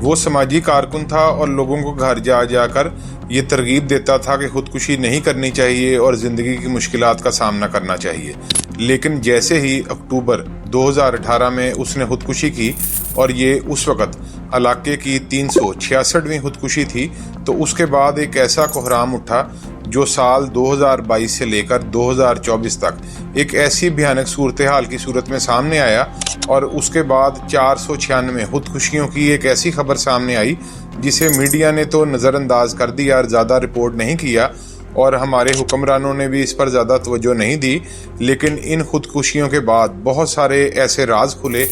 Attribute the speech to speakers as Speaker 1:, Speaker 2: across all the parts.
Speaker 1: वो समाजी कारकुन था और लोगों को घर जा जाकर ये तरगीब देता था कि खुदकुशी नहीं करनी चाहिए और ज़िंदगी की मुश्किलात का सामना करना चाहिए। लेकिन जैसे ही अक्टूबर 2018 में उसने खुदकुशी की, और ये उस वक़्त इलाके की 366वीं खुदकुशी थी, तो उसके बाद एक ऐसा कोहराम उठा जो साल 2022 से लेकर 2024 तक एक ऐसी भयानक सूरत हाल की सूरत में सामने आया, और उसके बाद 496 खुदकुशियों की एक ऐसी खबर सामने आई जिसे मीडिया ने तो नज़रअंदाज कर दिया और ज़्यादा रिपोर्ट नहीं किया, और हमारे हुक्मरानों ने भी इस पर ज़्यादा तवज्जो नहीं दी। लेकिन इन खुदकुशियों के बाद बहुत सारे ऐसे राज खुले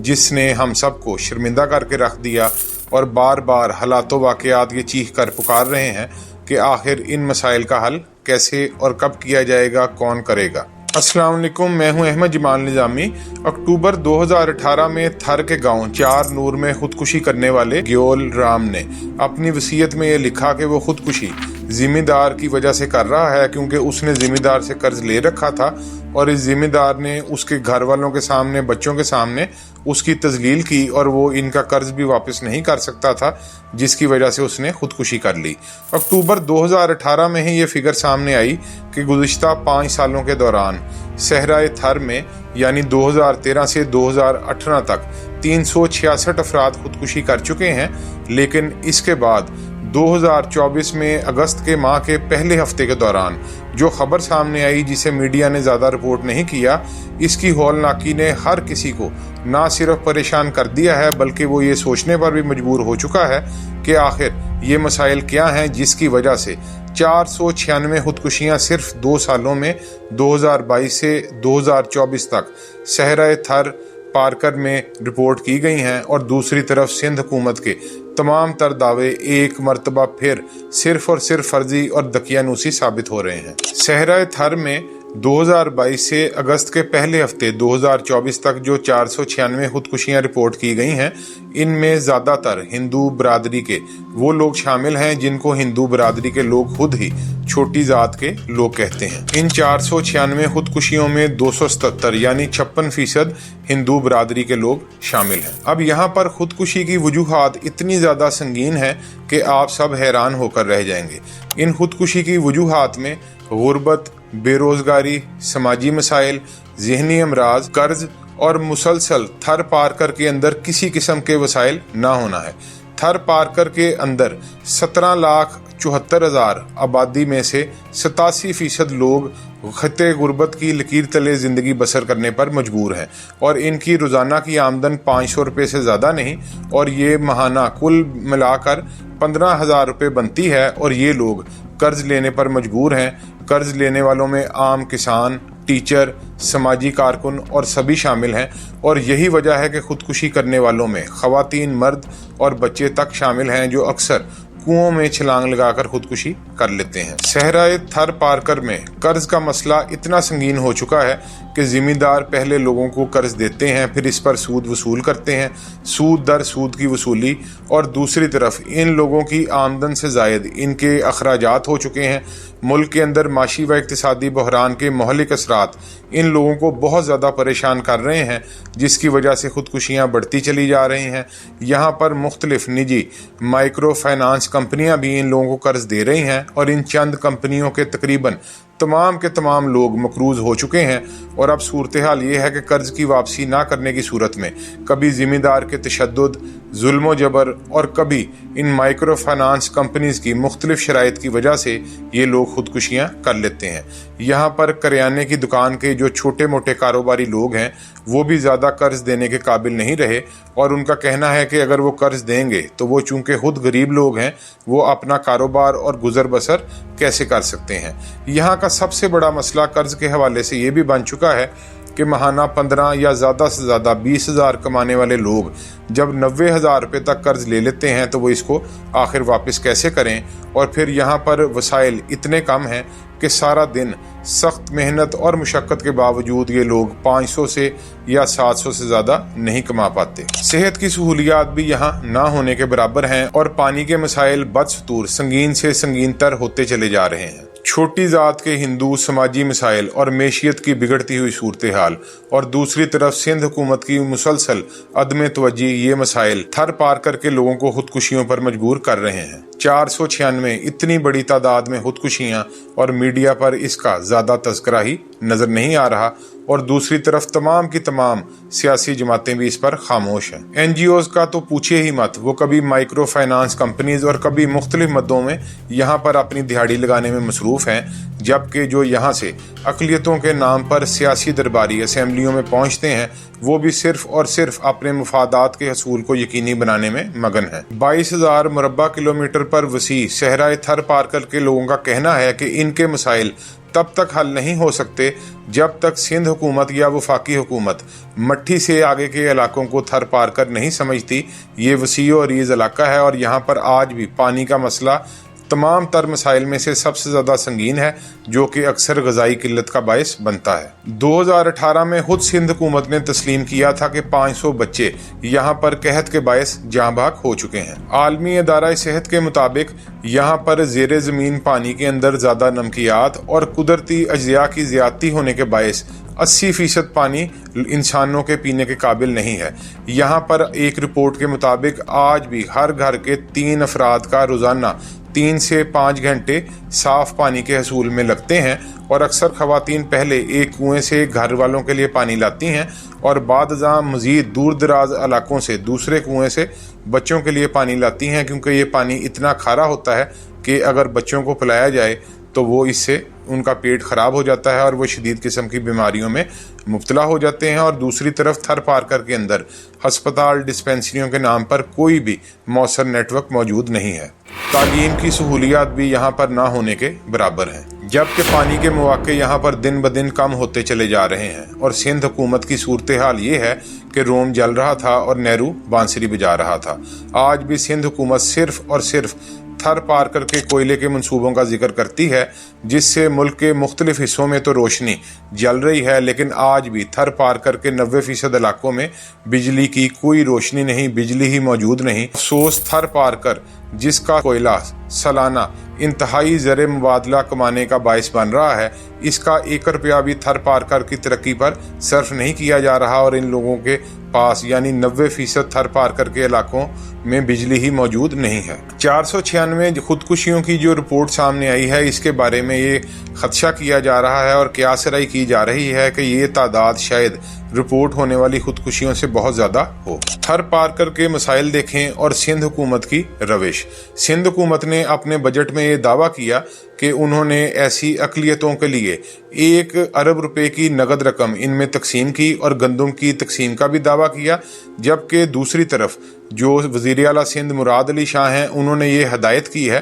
Speaker 1: जिसने हम सबको शर्मिंदा करके रख दिया, और बार बार हालातों वाक़यात ये चीख कर पुकार रहे हैं कि आखिर इन मसाइल का हल कैसे और कब किया जाएगा, कौन करेगा। अस्सलाम वालेकुम, मैं हूं अहमद जमाल निज़ामी। अक्टूबर 2018 में थर के गांव चार नूर में खुदकुशी करने वाले ग्योल राम ने अपनी वसीयत में ये लिखा कि वो खुदकुशी जिम्मेदार की वजह से कर रहा है, क्योंकि उसने जिम्मेदार से कर्ज ले रखा था और इस जिम्मेदार ने उसके घर वालों के सामने, बच्चों के सामने उसकी तजलील की, और वो इनका कर्ज भी वापस नहीं कर सकता था, जिसकी वजह से उसने खुदकुशी कर ली। अक्टूबर 2018 में ही ये फिगर सामने आई कि गुज़िश्ता 5 सालों के दौरान सहराए थर में, यानी 2013 से 2018 तक 366 अफराद खुदकुशी कर चुके हैं। लेकिन इसके बाद 2024 में अगस्त के माह के पहले हफ्ते के दौरान जो खबर सामने आई, जिसे मीडिया ने ज़्यादा रिपोर्ट नहीं किया, इसकी हौलनाकी ने हर किसी को ना सिर्फ परेशान कर दिया है, बल्कि वो ये सोचने पर भी मजबूर हो चुका है कि आखिर ये मसाइल क्या हैं जिसकी वजह से 496 खुदकुशियाँ सिर्फ 2 सालों में 2022 से 2024 तक सहराए थर पारकर में रिपोर्ट की गई हैं। और दूसरी तरफ सिंध हुकूमत के तमाम तर दावे एक मरतबा फिर सिर्फ और सिर्फ फर्जी और दकियानूसी साबित हो रहे हैं। सहराए थर में 2022 से अगस्त के पहले हफ्ते 2024 तक जो 496 खुदकुशियाँ रिपोर्ट की गई हैं, इनमें ज़्यादातर हिंदू बरादरी के वो लोग शामिल हैं जिनको हिंदू बरादरी के लोग खुद ही छोटी ज़ात के लोग कहते हैं। इन 496 खुदकुशियों में 277 यानी 56% हिंदू बरादरी के लोग शामिल हैं। अब यहाँ पर खुदकुशी की वजूहात इतनी ज़्यादा संगीन है कि आप सब हैरान होकर रह जाएंगे। इन खुदकुशी की वजूहात में गुर्बत, बेरोजगारी, समाजी मसाइल, ज़हनी अमराज, कर्ज और मुसलसल थर पारकर के अंदर किसी किस्म के वसाइल ना होना है। थर पारकर के अंदर 17,74,000 आबादी में से 87% लोग खत्ते गुर्बत की लकीर तले ज़िंदगी बसर करने पर मजबूर हैं, और इनकी रोज़ाना की आमदन 500 रुपये से ज़्यादा नहीं, और ये माहाना कुल मिलाकर 15,000 रुपये बनती है। और ये लोग कर्ज लेने पर मजबूर हैं। कर्ज लेने वालों में आम किसान, टीचर, समाजी कारकुन और सभी शामिल हैं, और यही वजह है कि खुदकुशी करने वालों में ख़वातीन, मर्द और बच्चे तक शामिल हैं जो अक्सर कुओं में छलांग लगाकर खुदकुशी कर लेते हैं। सहराए थर पारकर में कर्ज का मसला इतना संगीन हो चुका है कि जिम्मेदार पहले लोगों को कर्ज देते हैं, फिर इस पर सूद वसूल करते हैं, सूद दर सूद की वसूली, और दूसरी तरफ इन लोगों की आमदन से ज़ायद इनके अखराजात हो चुके हैं। मुल्क के अंदर माशी व इक्तिसादी बहरान के महलिक असरात इन लोगों को बहुत ज़्यादा परेशान कर रहे हैं, जिसकी वजह से खुदकुशियाँ बढ़ती चली जा रही हैं। यहाँ पर मुख्तलिफ निजी माइक्रो फाइनेंस कंपनियां भी इन लोगों को कर्ज दे रही हैं, और इन चंद कंपनियों के तकरीबन तमाम के तमाम लोग मकरूज हो चुके हैं। और अब सूरत हाल ये है कि कर्ज की वापसी ना करने की सूरत में कभी जिम्मेदार के तशद्दुद, जुल्म जबर, और कभी इन माइक्रो फाइनेंस कंपनीज की मुख्तलिफ शराइत की वजह से ये लोग खुदकुशियाँ कर लेते हैं। यहाँ पर करियाने की दुकान के जो छोटे मोटे कारोबारी लोग हैं वो भी ज़्यादा कर्ज देने के काबिल नहीं रहे, और उनका कहना है कि अगर वो कर्ज देंगे तो वो चूँकि खुद गरीब लोग हैं, वो अपना कारोबार और गुजर बसर कैसे कर सकते हैं। यहाँ का सबसे बड़ा मसला कर्ज के हवाले से ये भी बन चुका है कि माहाना 15 या ज़्यादा से ज़्यादा 20,000 कमाने वाले लोग जब 90,000 रुपये तक कर्ज ले लेते हैं तो वो इसको आखिर वापस कैसे करें। और फिर यहाँ पर वसाइल इतने कम हैं कि सारा दिन सख्त मेहनत और मुशक्क़त के बावजूद ये लोग 500 से या 700 से ज़्यादा नहीं कमा पाते। सेहत की सहूलियात भी यहाँ ना होने के बराबर हैं, और पानी के मसाइल बदस्तूर संगीन से संगीन तर होते चले जा रहे हैं। छोटी ज़ात के हिंदू, समाजी मसाइल और मैशियत की बिगड़ती हुई सूरत हाल, और दूसरी तरफ सिंध हुकूमत की मुसलसल अदम तवज्जी, ये मसाइल थर पार करके लोगों को खुदकुशियों पर मजबूर कर रहे हैं। 496 इतनी बड़ी तादाद में खुदकुशियां, और मीडिया पर इसका ज़्यादा तज़किरा ही नज़र नहीं आ रहा, और दूसरी तरफ तमाम की तमाम सियासी जमातें भी इस पर खामोश हैं। NGOs का तो पूछिए ही मत, वो कभी माइक्रो फाइनेंस कंपनीज और कभी मुख्तलिफ मद्दों में यहाँ पर अपनी दिहाड़ी लगाने में मसरूफ़ हैं, जबकि जो यहाँ से अक़लियतों के नाम पर सियासी दरबारी असेंबलियों में पहुँचते हैं वो भी सिर्फ और सिर्फ अपने मुफादात के हसूल को यकीनी बनाने में मगन है। 22,000 मुरब्बा किलोमीटर पर वसी सहराए थर पार करके लोगों का कहना है कि इनके मसाइल तब तक हल नहीं हो सकते जब तक सिंध हुकूमत या वफाकी हुकूमत मट्ठी से आगे के इलाकों को थर पार कर नहीं समझती। ये वसी और अरीज़ इलाका है और यहाँ पर आज भी पानी का मसला तमाम तर मसाइल में से सबसे ज़्यादा संगीन है, जो कि अक्सर ग़ज़ाई किल्लत का बायस बनता है। 2018 में खुद सिंध हुकूमत ने तस्लीम किया था कि 500 बच्चे यहाँ पर कहत के बायस जाँ भाग हो चुके हैं। आलमी अदारा सेहत के मुताबिक यहाँ पर ज़ेरे ज़मीन पानी के अंदर ज़्यादा नमकियात और कुदरती अज्जिया की ज़्यादती होने के बायस 80% पानी इंसानों के पीने के काबिल नहीं है। यहाँ पर एक रिपोर्ट के मुताबिक आज भी हर घर के 3 अफराद का रोज़ाना 3 से 5 घंटे साफ पानी के हसूल में लगते हैं, और अक्सर खवातीन पहले एक कुएं से घर वालों के लिए पानी लाती हैं और बाद मज़ीद दूर दराज इलाकों से दूसरे कुएं से बच्चों के लिए पानी लाती हैं, क्योंकि ये पानी इतना खारा होता है कि अगर बच्चों को पिलाया जाए तो वो इससे उनका पेट ख़राब हो जाता है और वो शदीद किस्म की बीमारियों में मुब्तला हो जाते हैं। और दूसरी तरफ थर पारकर के अंदर हस्पताल, डिस्पेंसरियों के नाम पर कोई भी मौसर नेटवर्क मौजूद नहीं है। तालीम की सहूलियात भी यहाँ पर ना होने के बराबर हैं, जबकि पानी के मौके यहाँ पर दिन ब दिन कम होते चले जा रहे हैं। और सिंध हुकूमत की सूरत हाल ये है कि रोम जल रहा था और नेहरू बांसुरी बजा रहा था। आज भी सिंध हुकूमत सिर्फ और सिर्फ थर पार करके कोयले के मंसूबों का जिक्र करती है, जिससे मुल्क के मुख्तलिफ हिस्सों में तो रोशनी जल रही है, लेकिन आज भी थर पार करके 90% इलाकों में बिजली की कोई रोशनी नहीं, बिजली ही मौजूद नहीं। अफसोस थर पार कर जिसका कोयला सालाना इंतहाई ज़र मुबादला कमाने का बायस बन रहा है, इसका 1 रुपया भी थर पार कर की तरक्की पर सर्फ नहीं किया जा रहा, और इन लोगों के पास यानी 90% थर पार कर के इलाकों में बिजली ही मौजूद नहीं है। 496 खुदकुशियों की जो रिपोर्ट सामने आई है, इसके बारे में ये खदशा किया जा रहा है और क़यासराई की जा रही है कि ये तादाद शायद रिपोर्ट होने वाली खुदकुशियों से बहुत ज़्यादा हो। थर पार करके मसाइल देखें और सिंध हुकूमत की रविश। सिंध हुकूमत ने अपने बजट में ये दावा किया कि उन्होंने ऐसी अक़लियतों के लिए 1 अरब रुपए की नगद रकम इनमें तकसीम की और गंदम की तकसीम का भी दावा किया, जबकि दूसरी तरफ जो वज़ीर आला सिंध मुराद अली शाह हैं, उन्होंने ये हदायत की है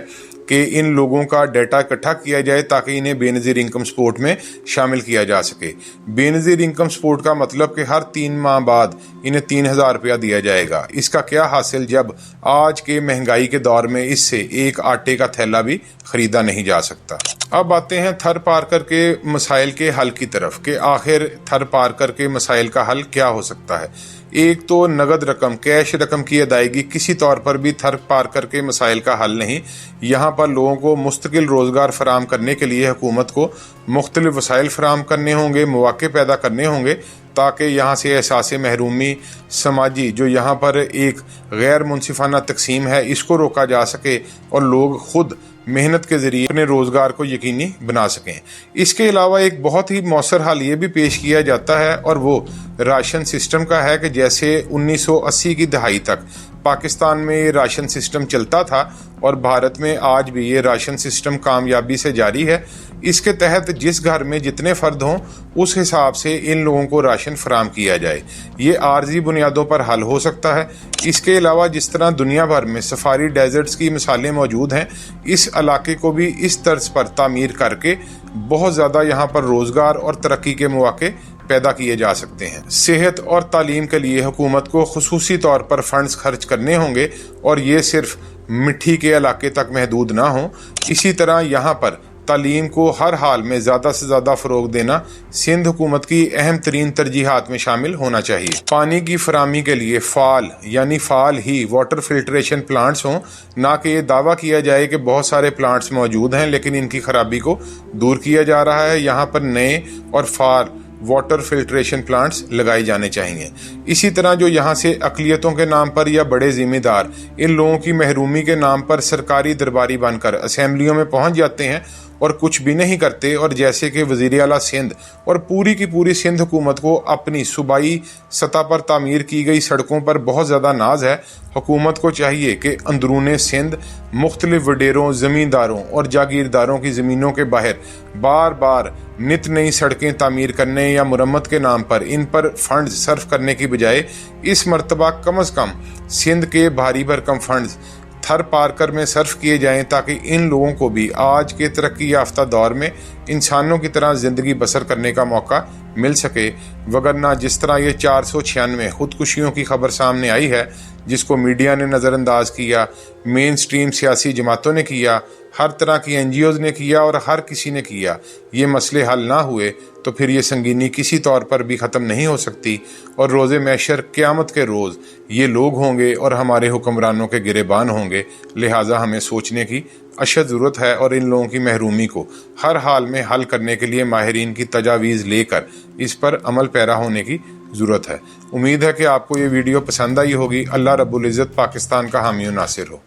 Speaker 1: कि इन लोगों का डाटा इकट्ठा किया जाए ताकि इन्हें बेनज़ीर इनकम सपोर्ट में शामिल किया जा सके। बेनज़ीर इनकम सपोर्ट का मतलब कि हर 3 माह बाद इन्हें 3,000 रुपया दिया जाएगा। इसका क्या हासिल जब आज के महंगाई के दौर में इससे एक आटे का थैला भी खरीदा नहीं जा सकता। अब आते हैं थर पार करके मसाइल के हल की तरफ कि आखिर थर पार करके मसाइल का हल क्या हो सकता है। एक तो नगद रकम, कैश रकम की अदायगी किसी तौर पर भी थर पार करके मसाइल का हल नहीं। यहाँ पर लोगों को मुस्तकिल रोज़गार फराम करने के लिए हुकूमत को मुख्तलिफ वसाइल फराम करने होंगे, मौके पैदा करने होंगे, ताकि यहाँ से एहसास महरूमी समाजी जो यहाँ पर एक गैर मुनसिफाना तकसीम है, इसको रोका जा सके और लोग खुद मेहनत के ज़रिए अपने रोज़गार को यकीनी बना सकें। इसके अलावा एक बहुत ही मौसर हाल ये भी पेश किया जाता है और वो राशन सिस्टम का है कि जैसे 1980 की दहाई तक पाकिस्तान में ये राशन सिस्टम चलता था और भारत में आज भी ये राशन सिस्टम कामयाबी से जारी है। इसके तहत जिस घर में जितने फ़र्द हों उस हिसाब से इन लोगों को राशन फराम किया जाए। ये आर्जी बुनियादों पर हल हो सकता है। इसके अलावा जिस तरह दुनिया भर में सफारी डेजर्ट्स की मिसालें मौजूद हैं, इस इलाके को भी इस तर्ज पर तामीर करके बहुत ज़्यादा यहाँ पर रोज़गार और तरक्की के मौके पैदा किए जा सकते हैं। सेहत और तालीम के लिए हुकूमत को खुसूसी तौर पर फंड्स खर्च करने होंगे और ये सिर्फ मिट्टी के इलाके तक महदूद ना हो। इसी तरह यहाँ पर तालीम को हर हाल में ज़्यादा से ज़्यादा फ़रोग देना सिंध हुकूमत की अहम तरीन तरजीहात में शामिल होना चाहिए। पानी की फराहमी के लिए फ़ाल ही वाटर फिल्ट्रेशन प्लांट्स हों, ना कि ये दावा किया जाए कि बहुत सारे प्लांट्स मौजूद हैं लेकिन इनकी खराबी को दूर किया जा रहा है। यहाँ पर नए और फ़ाल वाटर फिल्ट्रेशन प्लांट्स लगाए जाने चाहिए। इसी तरह जो यहाँ से अक़लियतों के नाम पर या बड़े ज़िम्मेदार इन लोगों की महरूमी के नाम पर सरकारी दरबारी बनकर असेंबलियों में पहुँच जाते हैं और कुछ भी नहीं करते, और जैसे कि वज़ीर आला सिंध और पूरी की पूरी सिंध हुकूमत को अपनी सूबाई सतह पर तामीर की गई सड़कों पर बहुत ज़्यादा नाज है। हुकूमत को चाहिए कि अंदरूने सिंध मुख्तलिफ वडेरों, ज़मींदारों और जागीरदारों की ज़मीनों के बाहर बार बार नित नई सड़कें तामीर करने या मुरम्मत के नाम पर इन पर फंड सर्फ करने की बजाय इस मरतबा कम अज़ कम सिंध के भारी भरकम फंड थर पारकर में सर्फ किए जाएं, ताकि इन लोगों को भी आज के तरक्की याफ्ता दौर में इंसानों की तरह ज़िंदगी बसर करने का मौका मिल सके। वगरना जिस तरह ये 496 खुदकुशियों की खबर सामने आई है, जिसको मीडिया ने नज़रअंदाज किया, मेन स्ट्रीम सियासी जमातों ने किया, हर तरह की NGOs ने किया और हर किसी ने किया, ये मसले हल ना हुए तो फिर ये संगीनी किसी तौर पर भी ख़त्म नहीं हो सकती और रोज़े महशर क़यामत के रोज़ ये लोग होंगे और हमारे हुक्मरानों के गिरेबान होंगे। लिहाजा हमें सोचने की अशद ज़रूरत है और इन लोगों की महरूमी को हर हाल में हल करने के लिए माहिरीन की तजावीज़ लेकर इस पर अमल पैरा होने की ज़रूरत है। उम्मीद है कि आपको ये वीडियो पसंद आई होगी। अल्लाह रब्बुल इज़्ज़त पाकिस्तान का हामी और नासिर हो।